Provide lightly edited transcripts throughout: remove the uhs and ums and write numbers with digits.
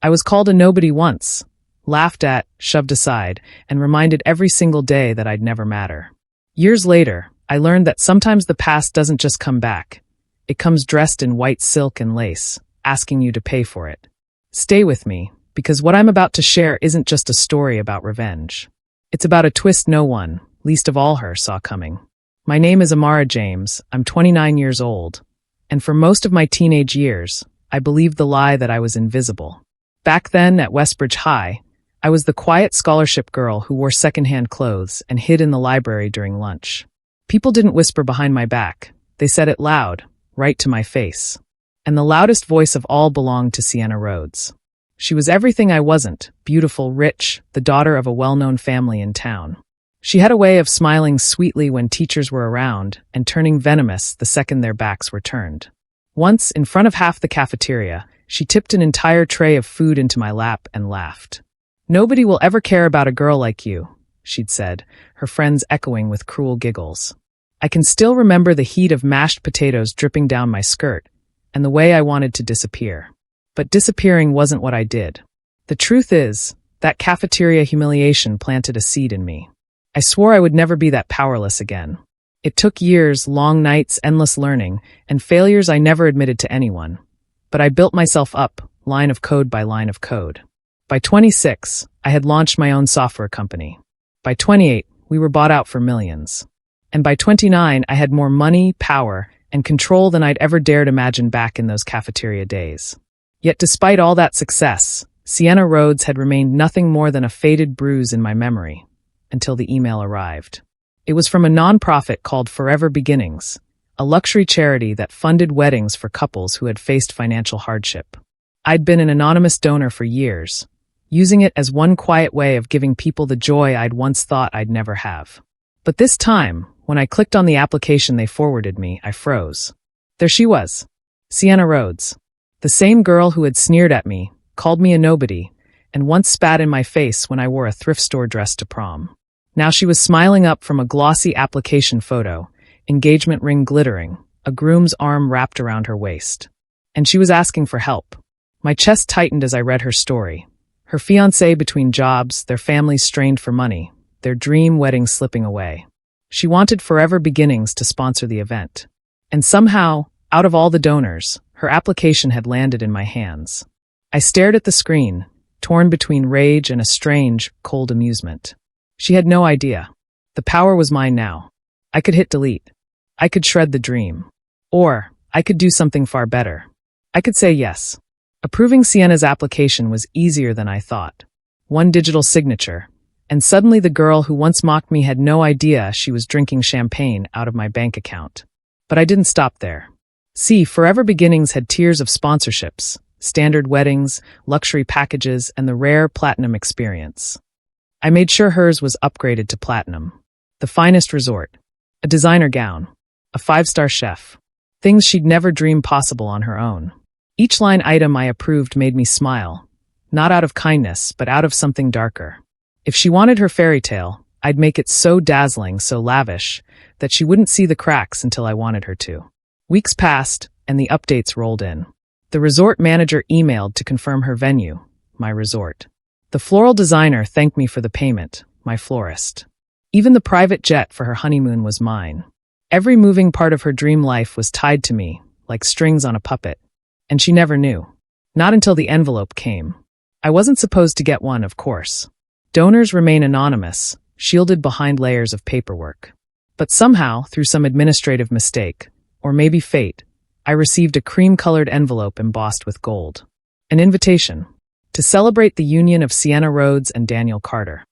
I was called a nobody once, laughed at, shoved aside, and reminded every single day that I'd never matter. Years later, I learned that sometimes the past doesn't just come back. It comes dressed in white silk and lace, asking you to pay for it. Stay with me, because what I'm about to share isn't just a story about revenge. It's about a twist no one, least of all her, saw coming. My name is Amara James, I'm 29 years old, and for most of my teenage years, I believed the lie that I was invisible. Back then, at Westbridge High, I was the quiet scholarship girl who wore secondhand clothes and hid in the library during lunch. People didn't whisper behind my back, they said it loud, right to my face. And the loudest voice of all belonged to Sienna Rhodes. She was everything I wasn't, beautiful, rich, the daughter of a well-known family in town. She had a way of smiling sweetly when teachers were around and turning venomous the second their backs were turned. Once, in front of half the cafeteria, she tipped an entire tray of food into my lap and laughed. "Nobody will ever care about a girl like you," she'd said, her friends echoing with cruel giggles. I can still remember the heat of mashed potatoes dripping down my skirt, and the way I wanted to disappear. But disappearing wasn't what I did. The truth is, that cafeteria humiliation planted a seed in me. I swore I would never be that powerless again. It took years, long nights, endless learning, and failures I never admitted to anyone. But I built myself up, line of code by line of code. By 26, I had launched my own software company. By 28, we were bought out for millions. And by 29, I had more money, power, and control than I'd ever dared imagine back in those cafeteria days. Yet despite all that success, Sienna Rhodes had remained nothing more than a faded bruise in my memory, until the email arrived. It was from a nonprofit called Forever Beginnings, a luxury charity that funded weddings for couples who had faced financial hardship. I'd been an anonymous donor for years, using it as one quiet way of giving people the joy I'd once thought I'd never have. But this time, when I clicked on the application they forwarded me, I froze. There she was, Sienna Rhodes, the same girl who had sneered at me, called me a nobody, and once spat in my face when I wore a thrift store dress to prom. Now she was smiling up from a glossy application photo, engagement ring glittering, a groom's arm wrapped around her waist. And she was asking for help. My chest tightened as I read her story. Her fiancé between jobs, their families strained for money, their dream wedding slipping away. She wanted Forever Beginnings to sponsor the event. And somehow, out of all the donors, her application had landed in my hands. I stared at the screen, torn between rage and a strange, cold amusement. She had no idea. The power was mine now. I could hit delete. I could shred the dream. Or, I could do something far better. I could say yes. Approving Sienna's application was easier than I thought. One digital signature, and suddenly the girl who once mocked me had no idea she was drinking champagne out of my bank account. But I didn't stop there. See, Forever Beginnings had tiers of sponsorships, standard weddings, luxury packages, and the rare platinum experience. I made sure hers was upgraded to platinum. The finest resort, a designer gown, a 5-star chef, things she'd never dreamed possible on her own. Each line item I approved made me smile, not out of kindness, but out of something darker. If she wanted her fairy tale, I'd make it so dazzling, so lavish, that she wouldn't see the cracks until I wanted her to. Weeks passed, and the updates rolled in. The resort manager emailed to confirm her venue, my resort. The floral designer thanked me for the payment, my florist. Even the private jet for her honeymoon was mine. Every moving part of her dream life was tied to me, like strings on a puppet. And she never knew. Not until the envelope came. I wasn't supposed to get one, of course. Donors remain anonymous, shielded behind layers of paperwork. But somehow, through some administrative mistake, or maybe fate, I received a cream-colored envelope embossed with gold. An invitation to celebrate the union of Sienna Rhodes and Daniel Carter.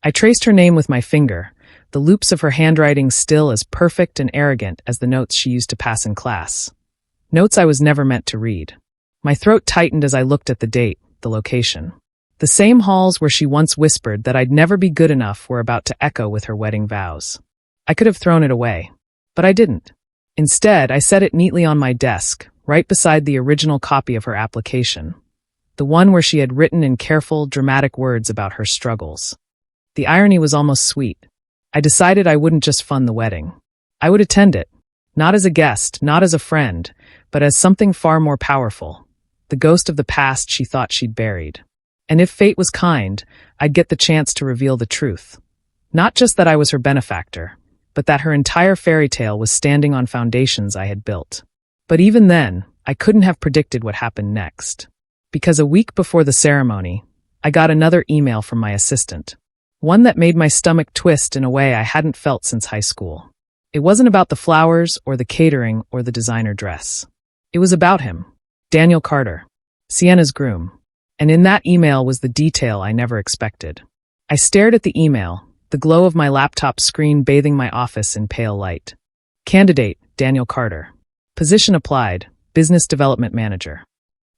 I traced her name with my finger, the loops of her handwriting still as perfect and arrogant as the notes she used to pass in class. Notes I was never meant to read. My throat tightened as I looked at the date, the location. The same halls where she once whispered that I'd never be good enough were about to echo with her wedding vows. I could have thrown it away, but I didn't. Instead, I set it neatly on my desk, right beside the original copy of her application. The one where she had written in careful, dramatic words about her struggles. The irony was almost sweet. I decided I wouldn't just fund the wedding. I would attend it. Not as a guest, not as a friend, but as something far more powerful. the ghost of the past she thought she'd buried. And if fate was kind, I'd get the chance to reveal the truth. Not just that I was her benefactor, but that her entire fairy tale was standing on foundations I had built. But even then, I couldn't have predicted what happened next. Because a week before the ceremony, I got another email from my assistant. One that made my stomach twist in a way I hadn't felt since high school. It wasn't about the flowers or the catering or the designer dress. It was about him, Daniel Carter, Sienna's groom. And in that email was the detail I never expected. I stared at the email, the glow of my laptop screen bathing my office in pale light. Candidate, Daniel Carter. Position applied, Business Development Manager.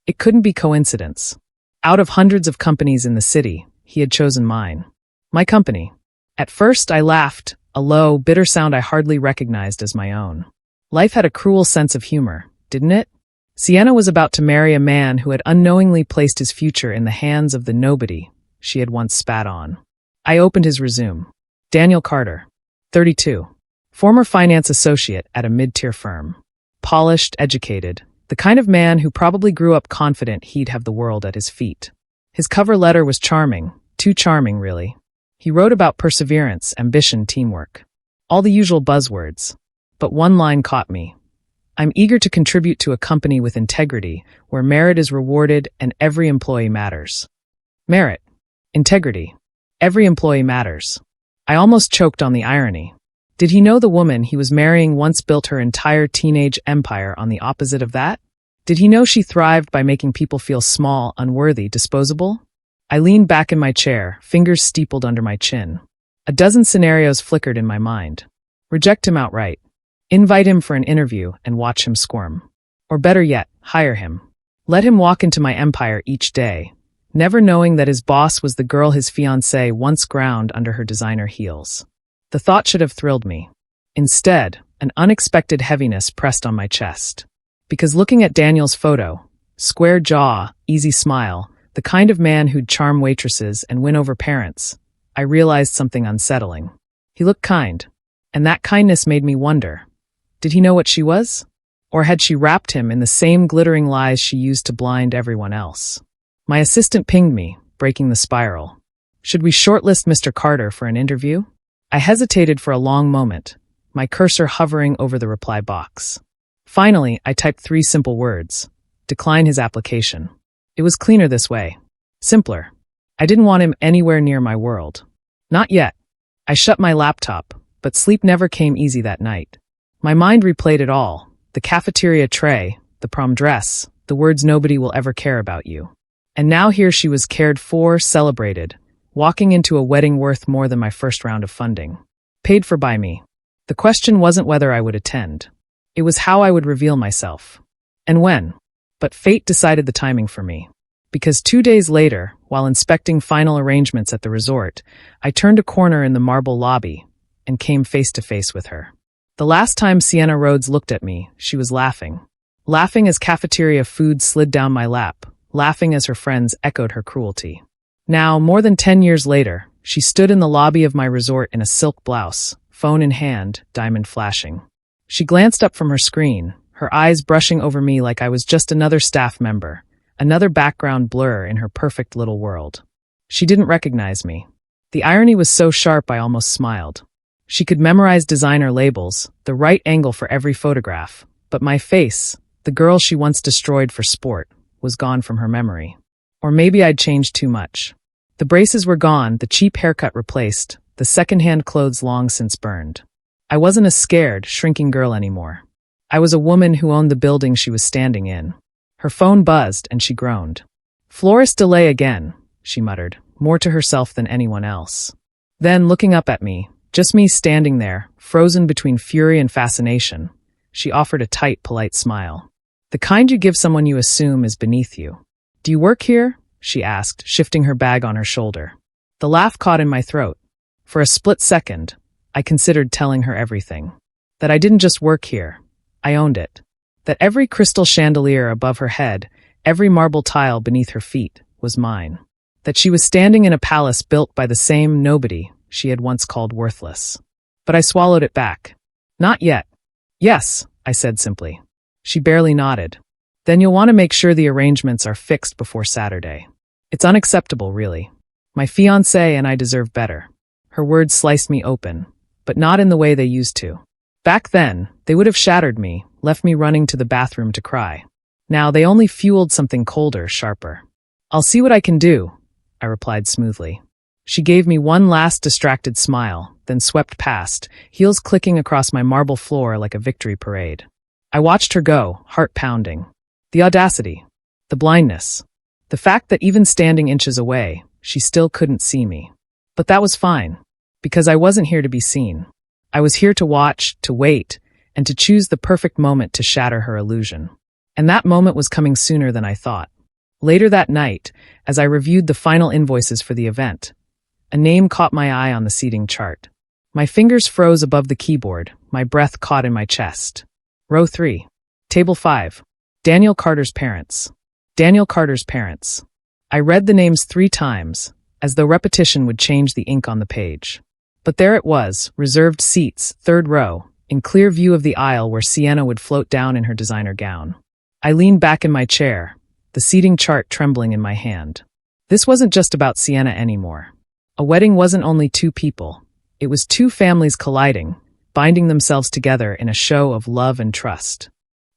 It couldn't be coincidence. Out of hundreds of companies in the city, he had chosen mine. My company. At first, I laughed, a low, bitter sound I hardly recognized as my own. Life had a cruel sense of humor, didn't it? Sienna was about to marry a man who had unknowingly placed his future in the hands of the nobody she had once spat on. I opened his resume. Daniel Carter, 32. Former finance associate at a mid-tier firm. Polished, educated, the kind of man who probably grew up confident he'd have the world at his feet. His cover letter was charming, too charming, really. He wrote about perseverance, ambition, teamwork. All the usual buzzwords. But one line caught me. I'm eager to contribute to a company with integrity, where merit is rewarded and every employee matters. Merit. Integrity. Every employee matters. I almost choked on the irony. Did he know the woman he was marrying once built her entire teenage empire on the opposite of that? Did he know she thrived by making people feel small, unworthy, disposable? I leaned back in my chair, fingers steepled under my chin. A dozen scenarios flickered in my mind. Reject him outright. Invite him for an interview and watch him squirm. Or better yet, hire him. Let him walk into my empire each day, never knowing that his boss was the girl his fiancé once ground under her designer heels. The thought should have thrilled me. Instead, an unexpected heaviness pressed on my chest. Because looking at Daniel's photo, square jaw, easy smile, the kind of man who'd charm waitresses and win over parents, I realized something unsettling. He looked kind, and that kindness made me wonder. Did he know what she was? Or had she wrapped him in the same glittering lies she used to blind everyone else? My assistant pinged me, breaking the spiral. Should we shortlist Mr. Carter for an interview? I hesitated for a long moment, my cursor hovering over the reply box. Finally, I typed 3 simple words. Decline his application. It was cleaner this way. Simpler. I didn't want him anywhere near my world. Not yet. I shut my laptop, but sleep never came easy that night. My mind replayed it all. The cafeteria tray, the prom dress, the words nobody will ever care about you. And now here she was cared for, celebrated, walking into a wedding worth more than my first round of funding. Paid for by me. The question wasn't whether I would attend. It was how I would reveal myself. And when. But fate decided the timing for me. Because 2 days later, while inspecting final arrangements at the resort, I turned a corner in the marble lobby and came face to face with her. The last time Sienna Rhodes looked at me, she was laughing. Laughing as cafeteria food slid down my lap, laughing as her friends echoed her cruelty. Now, more than 10 years later, she stood in the lobby of my resort in a silk blouse, phone in hand, diamond flashing. She glanced up from her screen, her eyes brushing over me like I was just another staff member, another background blur in her perfect little world. She didn't recognize me. The irony was so sharp I almost smiled. She could memorize designer labels, the right angle for every photograph, but my face, the girl she once destroyed for sport, was gone from her memory. Or maybe I'd changed too much. The braces were gone, the cheap haircut replaced, the secondhand clothes long since burned. I wasn't a scared, shrinking girl anymore. I was a woman who owned the building she was standing in. Her phone buzzed and she groaned. "Florist delay again," she muttered, more to herself than anyone else. Then, looking up at me, just me standing there, frozen between fury and fascination, she offered a tight, polite smile. The kind you give someone you assume is beneath you. "Do you work here?" she asked, shifting her bag on her shoulder. The laugh caught in my throat. For a split second, I considered telling her everything. That I didn't just work here. I owned it. That every crystal chandelier above her head, every marble tile beneath her feet, was mine. That she was standing in a palace built by the same nobody she had once called worthless. But I swallowed it back. "Not yet." "Yes," I said simply. She barely nodded. Then you'll want to make sure the arrangements are fixed before Saturday. It's unacceptable, really. My fiancé and I deserve better. Her words sliced me open, but not in the way they used to. Back then, they would have shattered me, left me running to the bathroom to cry. Now they only fueled something colder, sharper. I'll see what I can do, I replied smoothly. She gave me one last distracted smile, then swept past, heels clicking across my marble floor like a victory parade. I watched her go, heart pounding. The audacity, the blindness, the fact that even standing inches away, she still couldn't see me. But that was fine, because I wasn't here to be seen. I was here to watch, to wait, and to choose the perfect moment to shatter her illusion. And that moment was coming sooner than I thought. Later that night, as I reviewed the final invoices for the event, a name caught my eye on the seating chart. My fingers froze above the keyboard, my breath caught in my chest. Row 3. Table 5. Daniel Carter's parents. Daniel Carter's parents. I read the names 3 times, as though repetition would change the ink on the page. But there it was, reserved seats, 3rd row, in clear view of the aisle where Sienna would float down in her designer gown. I leaned back in my chair, the seating chart trembling in my hand. This wasn't just about Sienna anymore. A wedding wasn't only 2 people. It was 2 families colliding, binding themselves together in a show of love and trust.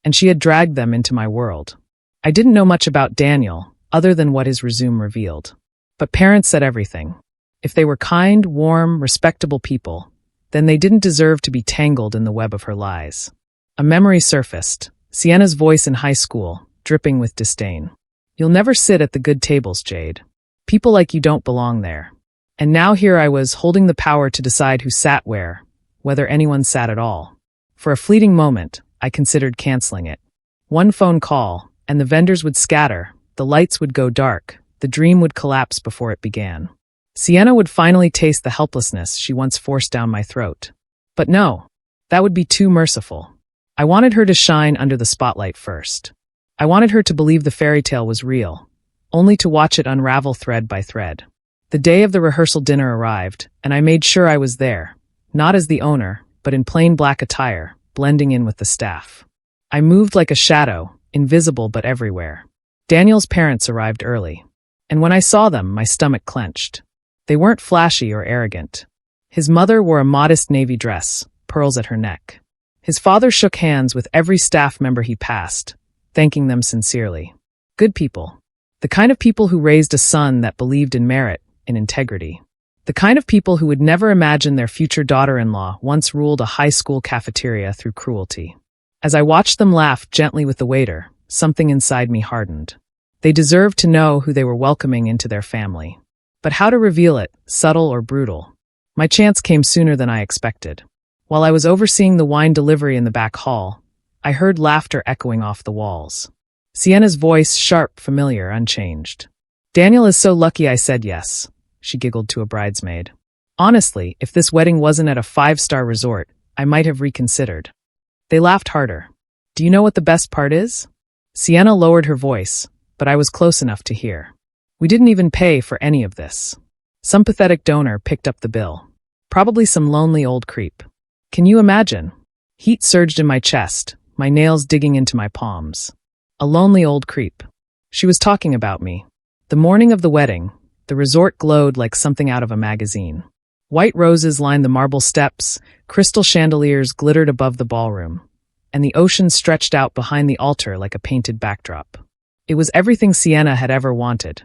And she had dragged them into my world. I didn't know much about Daniel, other than what his resume revealed. But parents said everything. If they were kind, warm, respectable people, then they didn't deserve to be tangled in the web of her lies. A memory surfaced, Sienna's voice in high school, dripping with disdain. You'll never sit at the good tables, Jade. People like you don't belong there. And now here I was, holding the power to decide who sat where, whether anyone sat at all. For a fleeting moment, I considered canceling it. One phone call, and the vendors would scatter, the lights would go dark, the dream would collapse before it began. Sienna would finally taste the helplessness she once forced down my throat. But no, that would be too merciful. I wanted her to shine under the spotlight first. I wanted her to believe the fairy tale was real, only to watch it unravel thread by thread. The day of the rehearsal dinner arrived, and I made sure I was there, not as the owner, but in plain black attire, blending in with the staff. I moved like a shadow, invisible but everywhere. Daniel's parents arrived early, and when I saw them, my stomach clenched. They weren't flashy or arrogant. His mother wore a modest navy dress, pearls at her neck. His father shook hands with every staff member he passed, thanking them sincerely. Good people. The kind of people who raised a son that believed in merit, in integrity. The kind of people who would never imagine their future daughter-in-law once ruled a high school cafeteria through cruelty. As I watched them laugh gently with the waiter, something inside me hardened. They deserved to know who they were welcoming into their family. But how to reveal it, subtle or brutal? My chance came sooner than I expected. While I was overseeing the wine delivery in the back hall, I heard laughter echoing off the walls. Sienna's voice, sharp, familiar, unchanged. Daniel is so lucky I said yes, she giggled to a bridesmaid. Honestly, if this wedding wasn't at a 5-star resort, I might have reconsidered. They laughed harder. Do you know what the best part is? Sienna lowered her voice, but I was close enough to hear. We didn't even pay for any of this. Some pathetic donor picked up the bill. Probably some lonely old creep. Can you imagine? Heat surged in my chest, my nails digging into my palms. A lonely old creep. She was talking about me. The morning of the wedding, the resort glowed like something out of a magazine. White roses lined the marble steps, crystal chandeliers glittered above the ballroom, and the ocean stretched out behind the altar like a painted backdrop. It was everything Sienna had ever wanted.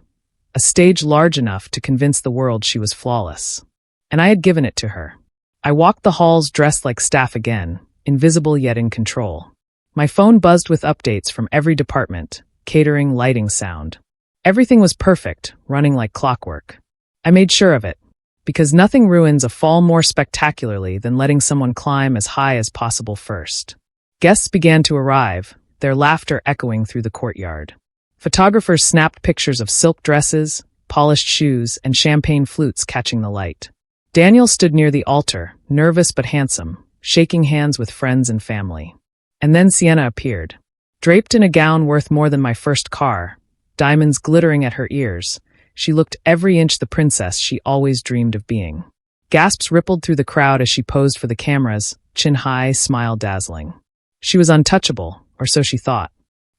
A stage large enough to convince the world she was flawless. And I had given it to her. I walked the halls dressed like staff again, invisible yet in control. My phone buzzed with updates from every department, catering, lighting, sound. Everything was perfect, running like clockwork. I made sure of it, because nothing ruins a fall more spectacularly than letting someone climb as high as possible first. Guests began to arrive, their laughter echoing through the courtyard. Photographers snapped pictures of silk dresses, polished shoes, and champagne flutes catching the light. Daniel stood near the altar, nervous but handsome, shaking hands with friends and family. And then Sienna appeared. Draped in a gown worth more than my first car, diamonds glittering at her ears, she looked every inch the princess she always dreamed of being. Gasps rippled through the crowd as she posed for the cameras, chin high, smile dazzling. She was untouchable, or so she thought.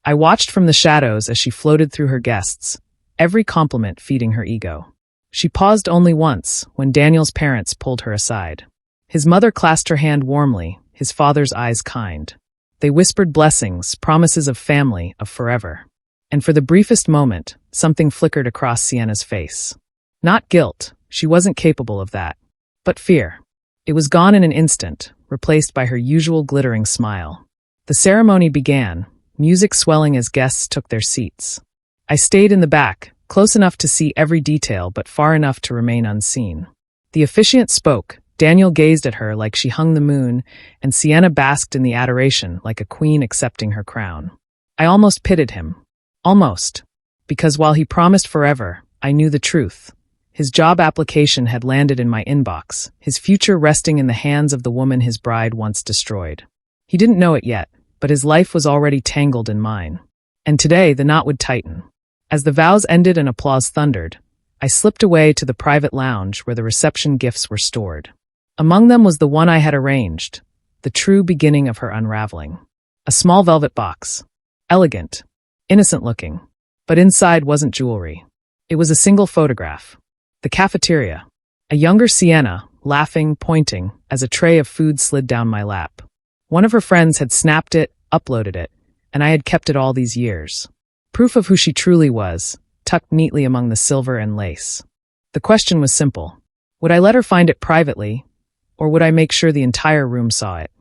I watched from the shadows as she floated through her guests, every compliment feeding her ego. She paused only once, when Daniel's parents pulled her aside. His mother clasped her hand warmly, his father's eyes kind. They whispered blessings, promises of family, of forever. And for the briefest moment, something flickered across Sienna's face. Not guilt, she wasn't capable of that. But fear. It was gone in an instant, replaced by her usual glittering smile. The ceremony began, music swelling as guests took their seats. I stayed in the back, close enough to see every detail but far enough to remain unseen. The officiant spoke, Daniel gazed at her like she hung the moon, and Sienna basked in the adoration like a queen accepting her crown. I almost pitied him. Almost. Because while he promised forever, I knew the truth. His job application had landed in my inbox, his future resting in the hands of the woman his bride once destroyed. He didn't know it yet, but his life was already tangled in mine. And today the knot would tighten. As the vows ended and applause thundered, I slipped away to the private lounge where the reception gifts were stored. Among them was the one I had arranged, the true beginning of her unraveling. A small velvet box. Elegant. Innocent-looking. But inside wasn't jewelry. It was a single photograph. The cafeteria. A younger Sienna, laughing, pointing, as a tray of food slid down my lap. One of her friends had snapped it, uploaded it, and I had kept it all these years. Proof of who she truly was, tucked neatly among the silver and lace. The question was simple. Would I let her find it privately, or would I make sure the entire room saw it?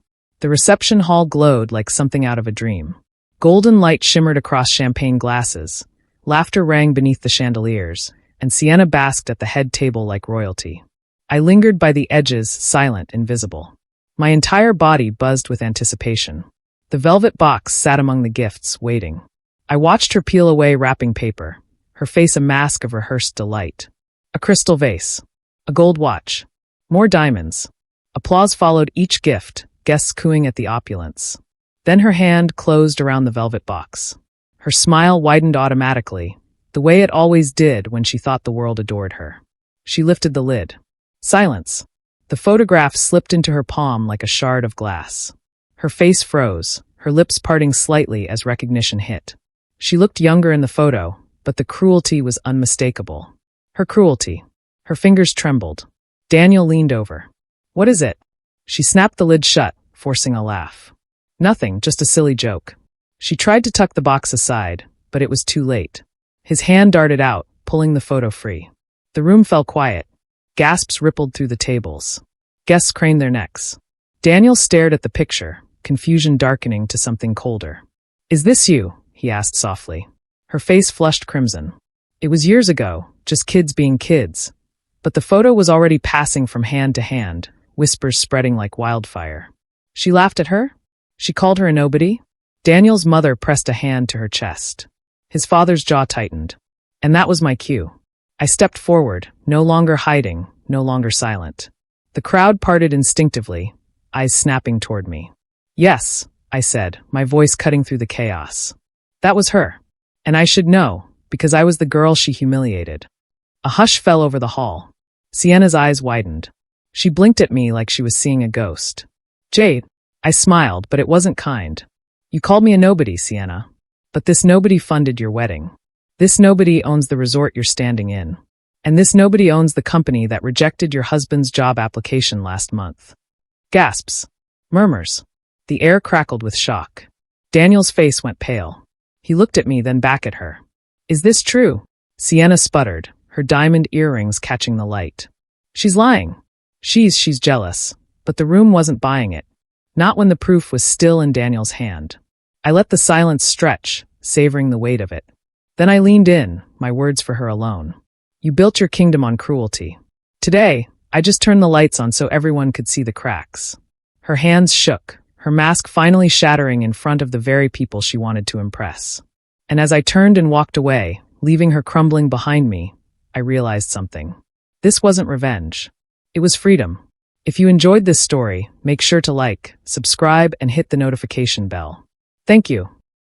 The reception hall glowed like something out of a dream. Golden light shimmered across champagne glasses, laughter rang beneath the chandeliers, and Sienna basked at the head table like royalty. I lingered by the edges, silent, invisible. My entire body buzzed with anticipation. The velvet box sat among the gifts, waiting. I watched her peel away wrapping paper, her face a mask of rehearsed delight. A crystal vase. A gold watch. More diamonds. Applause followed each gift, guests cooing at the opulence. Then her hand closed around the velvet box. Her smile widened automatically, the way it always did when she thought the world adored her. She lifted the lid. Silence. The photograph slipped into her palm like a shard of glass. Her face froze, her lips parting slightly as recognition hit. She looked younger in the photo, but the cruelty was unmistakable. Her cruelty. Her fingers trembled. Daniel leaned over. What is it? She snapped the lid shut, forcing a laugh. Nothing, just a silly joke. She tried to tuck the box aside, but it was too late. His hand darted out, pulling the photo free. The room fell quiet. Gasps rippled through the tables. Guests craned their necks. Daniel stared at the picture, confusion darkening to something colder. Is this you? He asked softly. Her face flushed crimson. It was years ago, just kids being kids. But the photo was already passing from hand to hand, whispers spreading like wildfire. She laughed at her? She called her a nobody? Daniel's mother pressed a hand to her chest. His father's jaw tightened. And that was my cue. I stepped forward, no longer hiding, no longer silent. The crowd parted instinctively, eyes snapping toward me. Yes, I said, my voice cutting through the chaos. That was her. And I should know, because I was the girl she humiliated. A hush fell over the hall. Sienna's eyes widened. She blinked at me like she was seeing a ghost. Jade. I smiled, but it wasn't kind. You called me a nobody, Sienna. But this nobody funded your wedding. This nobody owns the resort you're standing in. And this nobody owns the company that rejected your husband's job application last month. Gasps. Murmurs. The air crackled with shock. Daniel's face went pale. He looked at me, then back at her. Is this true? Sienna sputtered, her diamond earrings catching the light. She's lying. She's jealous. But the room wasn't buying it. Not when the proof was still in Daniel's hand. I let the silence stretch, savoring the weight of it. Then I leaned in, my words for her alone. You built your kingdom on cruelty. Today, I just turned the lights on so everyone could see the cracks. Her hands shook, her mask finally shattering in front of the very people she wanted to impress. And as I turned and walked away, leaving her crumbling behind me, I realized something. This wasn't revenge. It was freedom. If you enjoyed this story, make sure to like, subscribe, and hit the notification bell. Thank you.